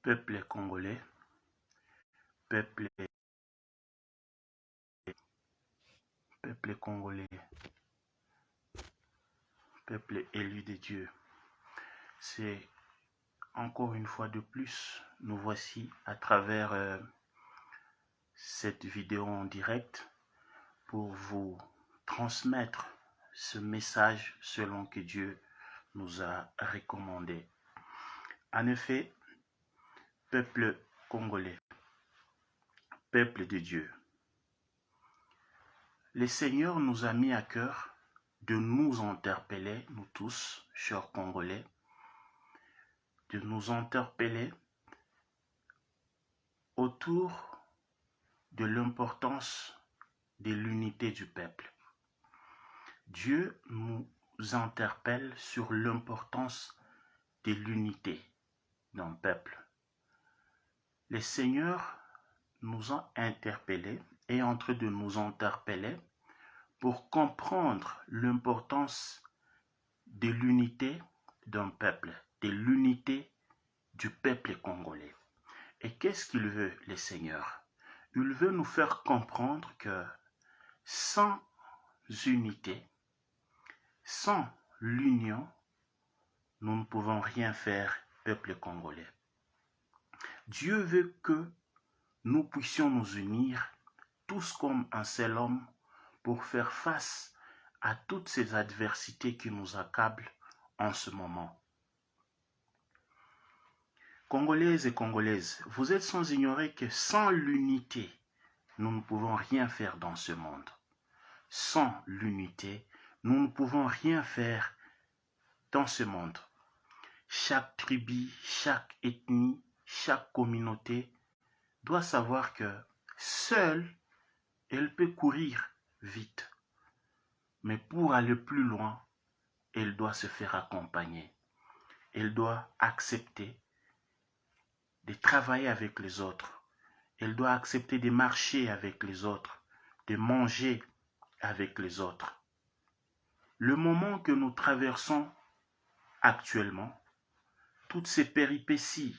Peuple congolais, peuple, peuple congolais, peuple élu de Dieu. C'est encore une fois de plus, nous voici à travers cette vidéo en direct pour vous transmettre ce message selon que Dieu nous a recommandé. En effet, peuple congolais, peuple de Dieu, le Seigneur nous a mis à cœur de nous interpeller, nous tous, chers Congolais, de nous interpeller autour de l'importance de l'unité du peuple. Dieu nous interpelle sur l'importance de l'unité d'un peuple. Le Seigneur nous a interpellés et est en train de nous interpeller pour comprendre l'importance de l'unité d'un peuple, de l'unité du peuple congolais. Et qu'est-ce qu'il veut, le Seigneur? Il veut nous faire comprendre que sans unité, sans l'union, nous ne pouvons rien faire, peuple congolais. Dieu veut que nous puissions nous unir tous comme un seul homme pour faire face à toutes ces adversités qui nous accablent en ce moment. Congolaises et Congolaises, vous êtes sans ignorer que sans l'unité, nous ne pouvons rien faire dans ce monde. Sans l'unité, nous ne pouvons rien faire dans ce monde. Chaque tribu, chaque ethnie, chaque communauté doit savoir que seule, elle peut courir vite. Mais pour aller plus loin, elle doit se faire accompagner. Elle doit accepter de travailler avec les autres. Elle doit accepter de marcher avec les autres, de manger avec les autres. Le moment que nous traversons actuellement, toutes ces péripéties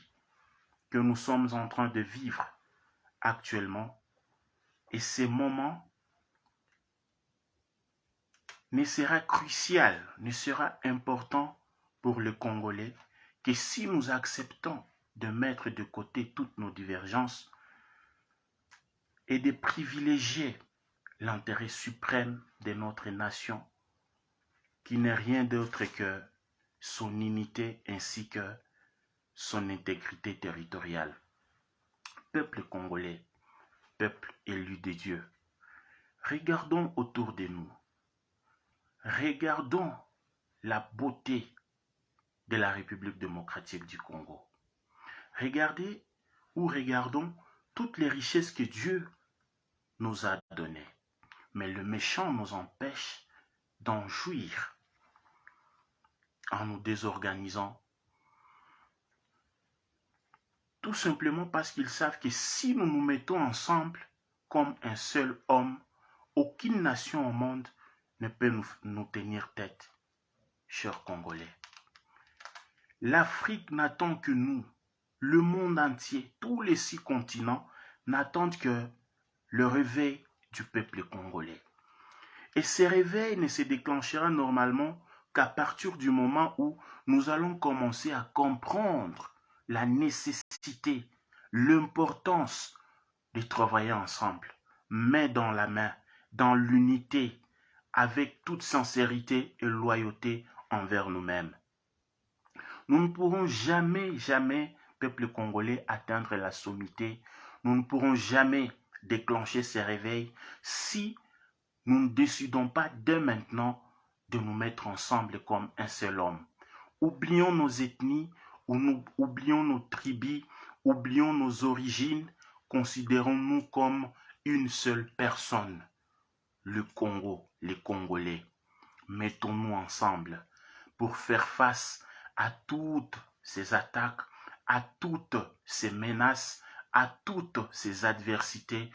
que nous sommes en train de vivre actuellement, et ces moments ne sera crucial, ne sera important pour le Congolais que si nous acceptons de mettre de côté toutes nos divergences et de privilégier l'intérêt suprême de notre nation, qui n'est rien d'autre que son unité ainsi que son intégrité territoriale. Peuple congolais, peuple élu de Dieu, regardons autour de nous. Regardons la beauté de la République démocratique du Congo. Regardez ou regardons toutes les richesses que Dieu nous a données. Mais le méchant nous empêche d'en jouir en nous désorganisant. Tout simplement parce qu'ils savent que si nous nous mettons ensemble comme un seul homme, aucune nation au monde ne peut nous tenir tête, chers Congolais. L'Afrique n'attend que nous, le monde entier, tous les 6 continents n'attendent que le réveil du peuple congolais. Et ce réveil ne se déclenchera normalement qu'à partir du moment où nous allons commencer à comprendre la nécessité, l'importance de travailler ensemble, main dans la main, dans l'unité, avec toute sincérité et loyauté envers nous-mêmes. Nous ne pourrons jamais, peuple congolais, atteindre la sommité. Nous ne pourrons jamais déclencher ces réveils si nous ne décidons pas dès maintenant de nous mettre ensemble comme un seul homme. Oublions nos ethnies, oublions nos tribus, oublions nos origines, considérons-nous comme une seule personne, le Congo, les Congolais. Mettons-nous ensemble pour faire face à toutes ces attaques, à toutes ces menaces, à toutes ces adversités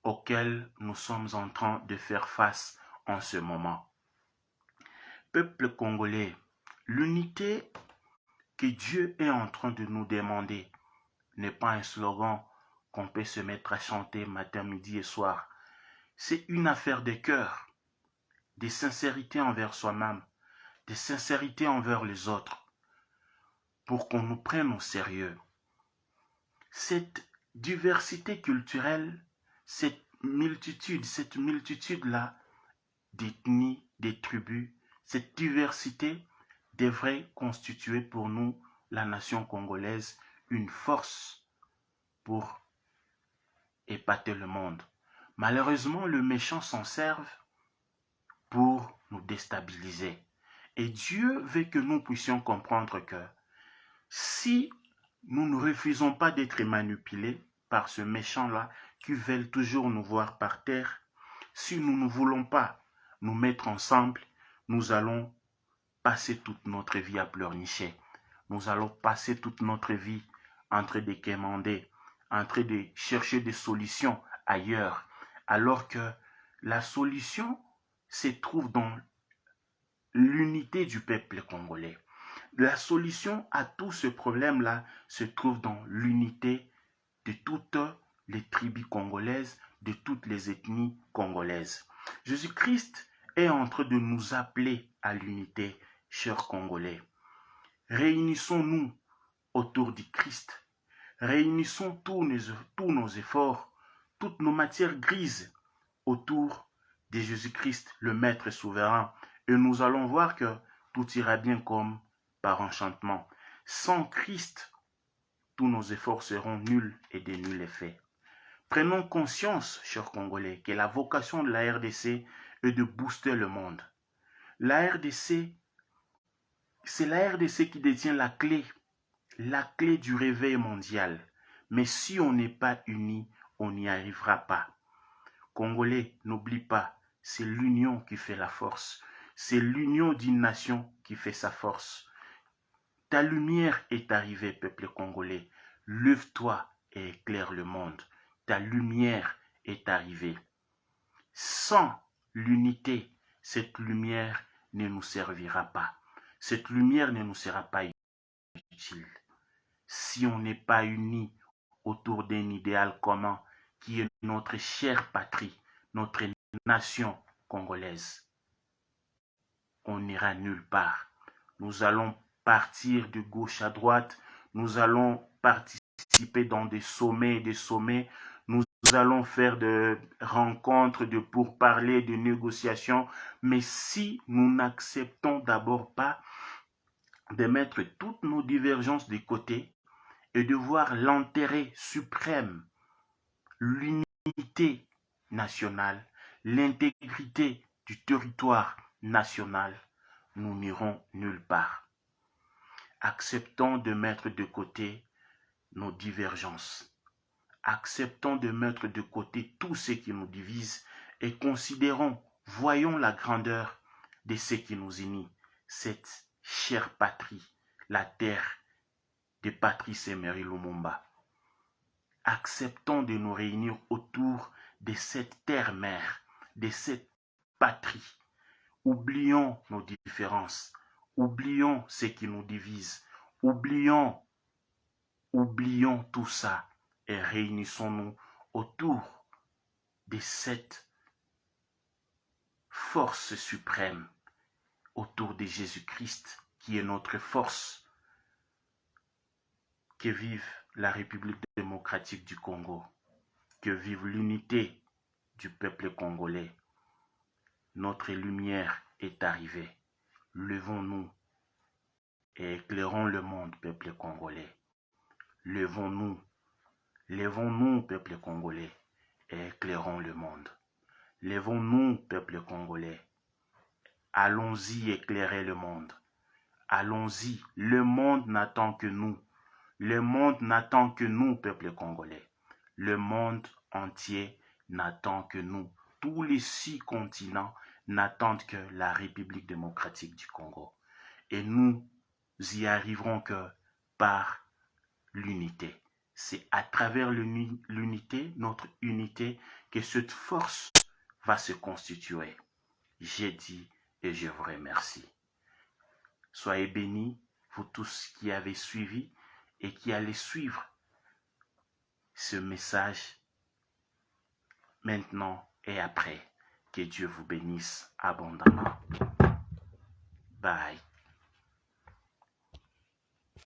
auxquelles nous sommes en train de faire face en ce moment. Peuple congolais, l'unité que Dieu est en train de nous demander, n'est pas un slogan qu'on peut se mettre à chanter matin, midi et soir. C'est une affaire de cœur, de sincérité envers soi-même, de sincérité envers les autres, pour qu'on nous prenne au sérieux. Cette diversité culturelle, cette multitude-là d'ethnies, des tribus, cette diversité devrait constituer pour nous, la nation congolaise, une force pour épater le monde. Malheureusement, le méchant s'en serve pour nous déstabiliser. Et Dieu veut que nous puissions comprendre que si nous ne refusons pas d'être manipulés par ce méchant-là qui veut toujours nous voir par terre, si nous ne voulons pas nous mettre ensemble, nous allons passer toute notre vie à pleurnicher. Nous allons passer toute notre vie en train de quémander, en train de chercher des solutions ailleurs, alors que la solution se trouve dans l'unité du peuple congolais. La solution à tout ce problème-là se trouve dans l'unité de toutes les tribus congolaises, de toutes les ethnies congolaises. Jésus-Christ est en train de nous appeler à l'unité, chers Congolais. Réunissons-nous autour du Christ. Réunissons tous nos efforts, toutes nos matières grises autour de Jésus-Christ, le Maître souverain. Et nous allons voir que tout ira bien comme par enchantement. Sans Christ, tous nos efforts seront nuls et de nul effet. Prenons conscience, chers Congolais, que la vocation de la RDC est de booster le monde. La RDC, c'est la RDC qui détient la clé du réveil mondial. Mais si on n'est pas unis, on n'y arrivera pas. Congolais, n'oublie pas, c'est l'union qui fait la force. C'est l'union d'une nation qui fait sa force. Ta lumière est arrivée, peuple congolais. Lève-toi et éclaire le monde. Ta lumière est arrivée. Sans l'unité, cette lumière ne nous servira pas. Cette lumière ne nous sera pas utile. Si on n'est pas unis autour d'un idéal commun qui est notre chère patrie, notre nation congolaise, on n'ira nulle part. Nous allons partir de gauche à droite, nous allons participer dans des sommets, nous allons faire des rencontres, de pourparlers, de négociations, mais si nous n'acceptons d'abord pas de mettre toutes nos divergences de côté et de voir l'intérêt suprême, l'unité nationale, l'intégrité du territoire national, nous n'irons nulle part. Acceptons de mettre de côté nos divergences. Acceptons de mettre de côté tout ce qui nous divise et considérons, voyons la grandeur de ce qui nous unit, cette chère patrie, la terre de Patrice Emery Lumumba. Acceptons de nous réunir autour de cette terre-mère, de cette patrie. Oublions nos différences, oublions ce qui nous divise, oublions tout ça et réunissons-nous autour de cette force suprême, autour de Jésus-Christ qui est notre force. Que vive la République démocratique du Congo, que vive l'unité du peuple congolais. Notre lumière est arrivée. Levons-nous et éclairons le monde, peuple congolais. Levons-nous, peuple congolais, et éclairons le monde. Levons-nous, peuple congolais. Allons-y éclairer le monde. Allons-y, le monde n'attend que nous. Le monde n'attend que nous, peuple congolais. Le monde entier n'attend que nous. Tous les 6 continents n'attendent que la République démocratique du Congo. Et nous y arriverons que par l'unité. C'est à travers l'unité, notre unité, que cette force va se constituer. J'ai dit et je vous remercie. Soyez bénis, vous tous qui avez suivi et qui allez suivre ce message maintenant et après. Que Dieu vous bénisse abondamment. Bye.